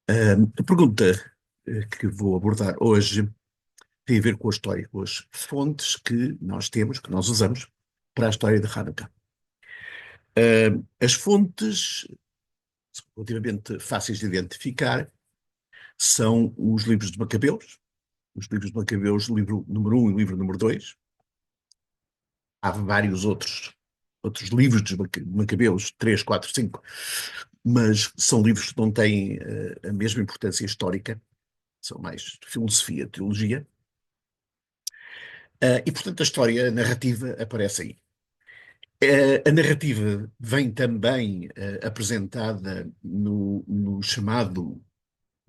A pergunta que vou abordar hoje tem a ver com a história, com as fontes que nós temos, que nós usamos para a história de Hanukkah. As fontes, relativamente fáceis de identificar, são os livros de Macabeus, os livros de Macabeus, livro número um e livro número 2. Há vários outros livros de Macabeus, 3, 4, 5, mas são livros que não têm a mesma importância histórica, são mais filosofia, teologia. E, portanto, a história, a narrativa aparece aí. A narrativa vem também apresentada no chamado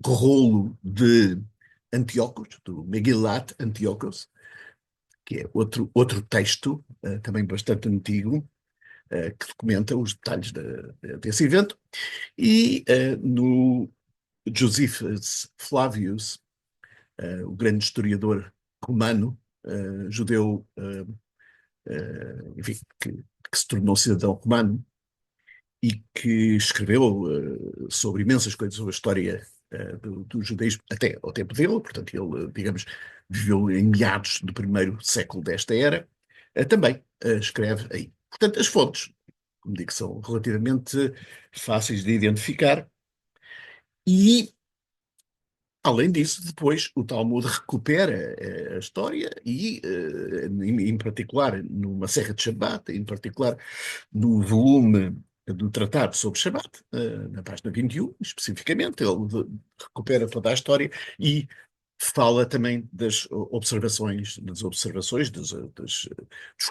rolo de Antíocos, do Megillat Antíocos, que é outro texto, também bastante antigo, que documenta os detalhes desse evento. E no Josephus Flavius, o grande historiador romano, judeu, enfim, que se tornou cidadão romano e que escreveu sobre imensas coisas sobre a história do judaísmo até ao tempo dele, portanto ele, digamos, viveu em meados do primeiro século desta era, também escreve aí. Portanto, as fontes, como digo, são relativamente fáceis de identificar e, além disso, depois o Talmud recupera a história e, em particular, numa Serra de Shabbat, em particular no volume do Tratado sobre Shabbat, na página 21, especificamente, ele recupera toda a história e fala também das observações, dos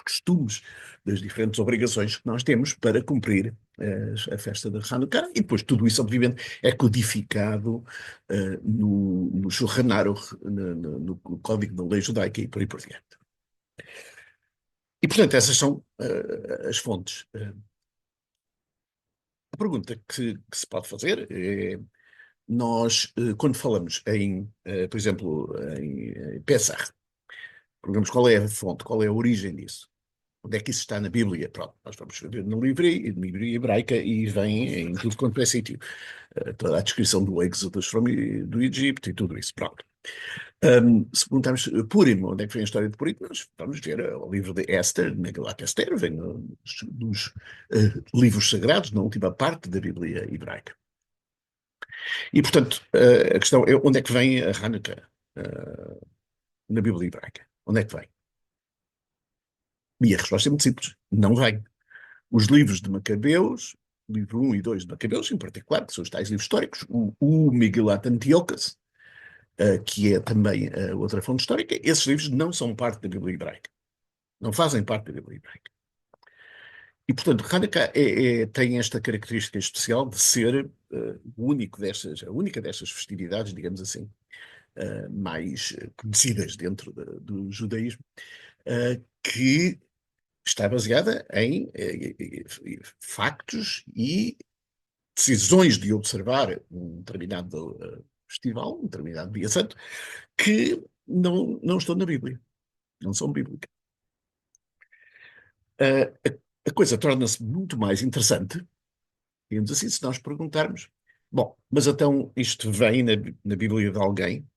costumes, das diferentes obrigações que nós temos para cumprir a festa de Hanukkah, e depois tudo isso, obviamente, é codificado no Shulchan Aruch, no Código da Lei Judaica e por aí por diante. E, portanto, essas são as fontes. A pergunta que se pode fazer é, nós, quando falamos por exemplo, em Pesach, perguntamos qual é a fonte, qual é a origem disso. Onde é que isso está na Bíblia? Pronto, nós vamos ver na livraria hebraica e vem em tudo quanto é sítio. Toda a descrição do êxodo do Egito e tudo isso. Pronto. Se perguntarmos Purim, onde é que vem a história de Purim, nós vamos ver o livro de Esther, Megilat Esther, vem nos livros sagrados, na última parte da Bíblia hebraica. E, portanto, a questão é onde é que vem a Hanukkah na Bíblia hebraica? Onde é que vem? E a resposta é muito simples: não vem. Os livros de Macabeus, livro um e 2 de Macabeus, em particular, que são os tais livros históricos, o Megillat Antiochus, que é também outra fonte histórica, esses livros não são parte da Bíblia hebraica. Não fazem parte da Bíblia hebraica. E, portanto, Hanukkah tem esta característica especial de ser a única destas festividades, digamos assim, mais conhecidas dentro do judaísmo, que está baseada em factos e decisões de observar um determinado festival, um determinado dia santo, que não estão na Bíblia, não são bíblicas. A coisa torna-se muito mais interessante, digamos assim, se nós perguntarmos, bom, mas então isto vem na Bíblia de alguém,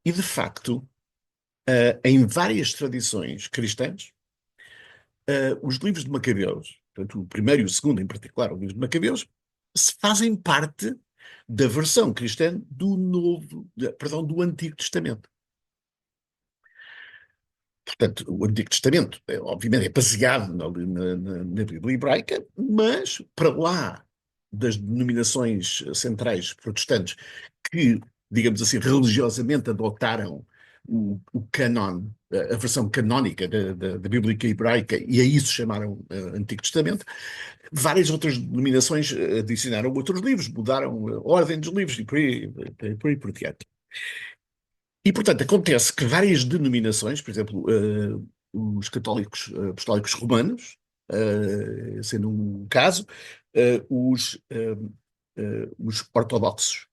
e de facto, em várias tradições cristãs, os livros de Macabeus, portanto, o primeiro e o segundo em particular, o livro de Macabeus, se fazem parte da versão cristã perdão, do Antigo Testamento. Portanto, o Antigo Testamento, obviamente, é baseado na Bíblia hebraica, mas para lá das denominações centrais protestantes que, digamos assim, religiosamente adotaram o canon, a versão canónica da Bíblia hebraica, e a isso chamaram Antigo Testamento, várias outras denominações adicionaram outros livros, mudaram a ordem dos livros e por aí por diante. E, portanto, acontece que várias denominações, por exemplo, os católicos apostólicos romanos, sendo um caso, os ortodoxos,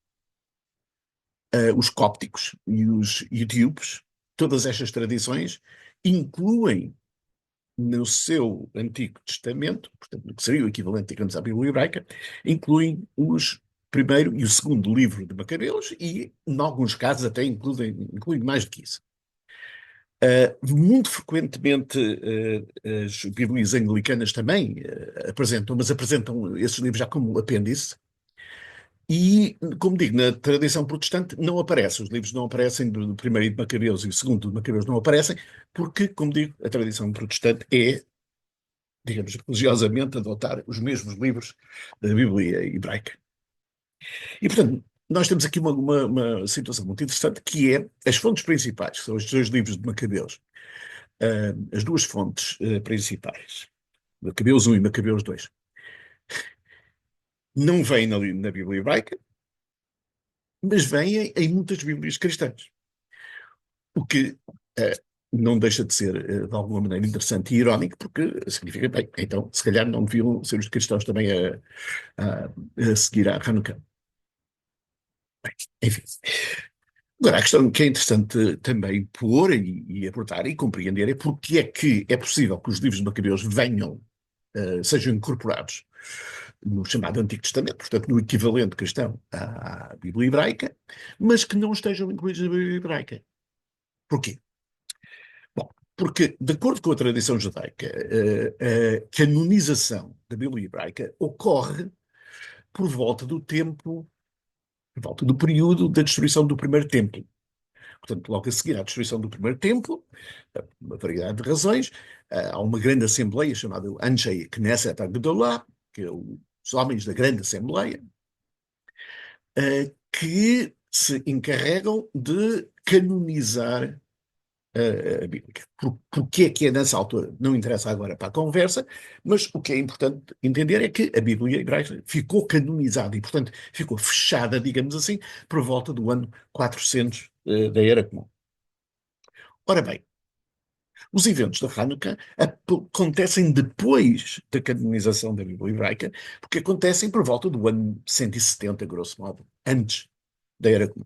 os cópticos e os etíopes, todas estas tradições incluem no seu Antigo Testamento, portanto, no que seria o equivalente, digamos, à Bíblia hebraica, incluem os primeiro e o segundo livro de Macabeus e, em alguns casos, até incluem mais do que isso. Muito frequentemente as Bíblias anglicanas também apresentam, mas apresentam esses livros já como apêndice. E, como digo, na tradição protestante não aparece, os livros não aparecem do primeiro de Macabeus e o segundo de Macabeus não aparecem, porque, como digo, a tradição protestante é, digamos, religiosamente adotar os mesmos livros da Bíblia hebraica. E, portanto, nós temos aqui uma situação muito interessante, que é as fontes principais, que são os dois livros de Macabeus, as duas fontes principais, Macabeus 1 e Macabeus 2, não vêm na Bíblia hebraica, mas vêm em muitas Bíblias cristãs. O que não deixa de ser, de alguma maneira, interessante e irónico, porque significa, bem, então, se calhar não deviam ser os cristãos também a seguir a Hanukkah. Bem, enfim. Agora, a questão que é interessante também pôr e abordar e compreender é porque é que é possível que os livros de Macabeus venham, sejam incorporados no chamado Antigo Testamento, portanto, no equivalente cristão à Bíblia hebraica, mas que não estejam incluídos na Bíblia hebraica. Porquê? Bom, porque, de acordo com a tradição judaica, a canonização da Bíblia hebraica ocorre por volta do tempo, por volta do período da destruição do primeiro templo. Portanto, logo a seguir à destruição do primeiro templo, uma variedade de razões, há uma grande assembleia chamada Anshei Knesset HaGedolah, que é os homens da grande assembleia, que se encarregam de canonizar a Bíblia. Porquê é que é nessa altura? Não interessa agora para a conversa, mas o que é importante entender é que a Bíblia hebraica ficou canonizada e, portanto, ficou fechada, digamos assim, por volta do ano 400 da Era Comum. Ora bem, os eventos da Hanukkah acontecem depois da canonização da Bíblia hebraica, porque acontecem por volta do ano 170, grosso modo, antes da Era Comum.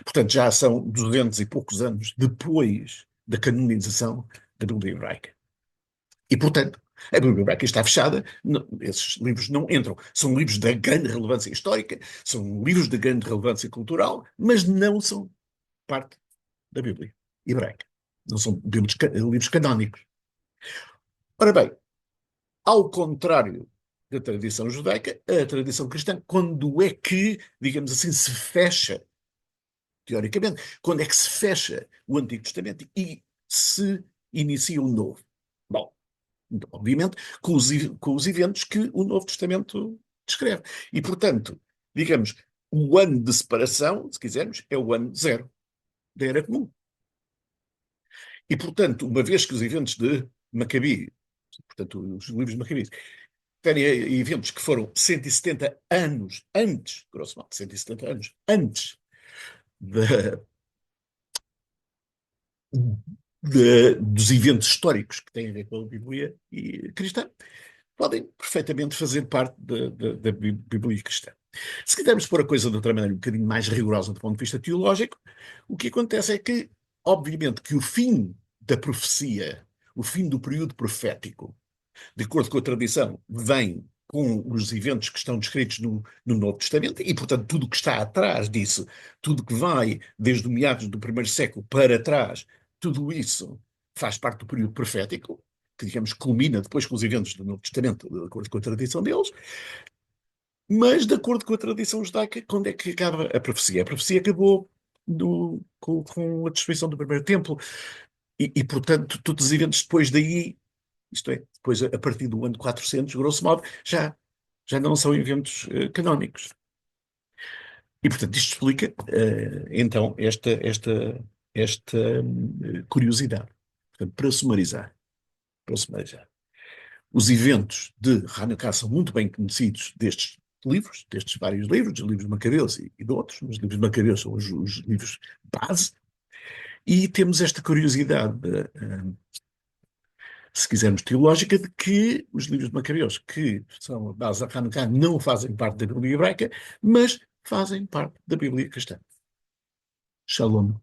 Portanto, já são 200 e poucos anos depois da canonização da Bíblia hebraica. E, portanto, a Bíblia hebraica está fechada, esses livros não entram. São livros de grande relevância histórica, são livros de grande relevância cultural, mas não são parte da Bíblia hebraica. Não são livros canónicos. Ora bem, ao contrário da tradição judaica, a tradição cristã, quando é que, digamos assim, se fecha, teoricamente, quando é que se fecha o Antigo Testamento e se inicia o Novo? Bom, obviamente, com os eventos que o Novo Testamento descreve. E, portanto, digamos, o ano de separação, se quisermos, é o ano zero da Era Comum. E, portanto, uma vez que os eventos de Macabi, portanto, os livros de Macabi, terem eventos que foram 170 anos antes, grosso modo, 170 anos antes da, dos eventos históricos que têm a ver com a Bíblia cristã, podem perfeitamente fazer parte da Bíblia cristã. Se quisermos pôr a coisa de outra maneira, um bocadinho mais rigorosa do ponto de vista teológico, o que acontece é que, obviamente, que o fim da profecia, o fim do período profético, de acordo com a tradição, vem com os eventos que estão descritos no Novo Testamento e, portanto, tudo o que está atrás disso, tudo que vai desde o meados do primeiro século para trás, tudo isso faz parte do período profético, que, digamos, culmina depois com os eventos do Novo Testamento, de acordo com a tradição deles, mas, de acordo com a tradição judaica, quando é que acaba a profecia? A profecia acabou com a destruição do primeiro templo e, portanto, todos os eventos depois daí, isto é, depois a partir do ano 400, grosso modo, já não são eventos canónicos. E, portanto, isto explica, então, esta curiosidade. Portanto, para sumarizar, os eventos de Hanukkah são muito bem conhecidos destes vários livros, dos livros de Macabeus e de outros. Os livros de Macabeus são os livros base. E temos esta curiosidade, se quisermos, teológica, de que os livros de Macabeus, que são a base da Hanukkah, não fazem parte da Bíblia hebraica, mas fazem parte da Bíblia cristã. Shalom.